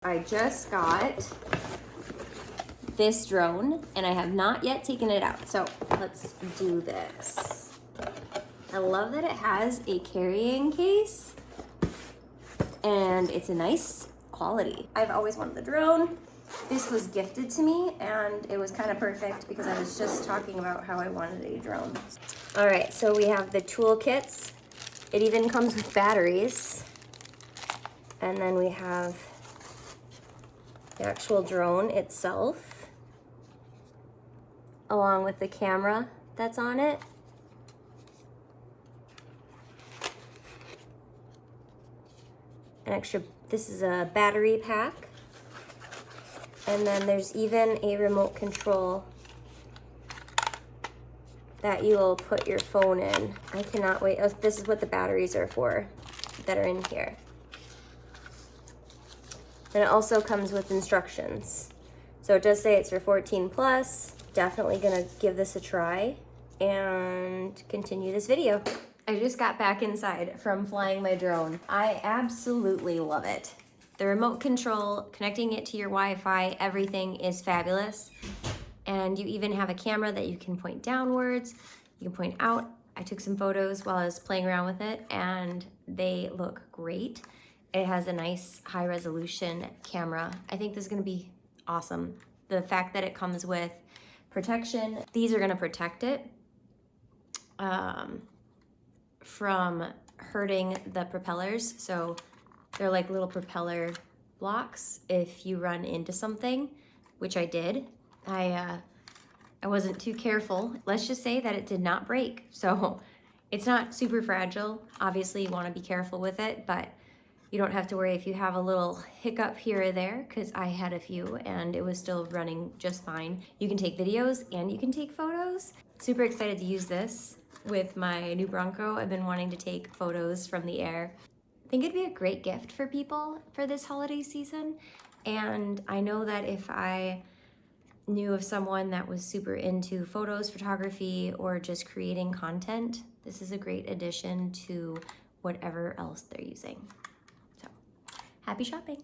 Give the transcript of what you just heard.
I just got this drone and I have not yet taken it out. So let's do this. I love that it has a carrying case and it's a nice quality. I've always wanted the drone. This was gifted to me and it was kind of perfect because I was just talking about how I wanted a drone. All right, so we have the tool kits. It even comes with batteries. And then we have the actual drone itself, along with the camera that's on it. An extra, this is a battery pack. And then there's even a remote control that you will put your phone in. I cannot wait. Oh, this is what the batteries are for that are in here. Then it also comes with instructions. So it does say it's for 14 plus. Definitely gonna give this a try and continue this video. I just got back inside from flying my drone. I absolutely love it. The remote control, connecting it to your Wi-Fi, everything is fabulous. And you even have a camera that you can point downwards, you can point out. I took some photos while I was playing around with it and they look great. It has a nice high resolution camera. I think this is gonna be awesome. The fact that it comes with protection, these are gonna protect it from hurting the propellers. So they're like little propeller blocks if you run into something, which I did. I wasn't too careful. Let's just say that it did not break. So it's not super fragile. Obviously you wanna be careful with it, but you don't have to worry if you have a little hiccup here or there, because I had a few and it was still running just fine. You can take videos and you can take photos. Super excited to use this with my new Bronco. I've been wanting to take photos from the air. I think it'd be a great gift for people for this holiday season. And I know that if I knew of someone that was super into photos, photography, or just creating content, this is a great addition to whatever else they're using. Happy shopping.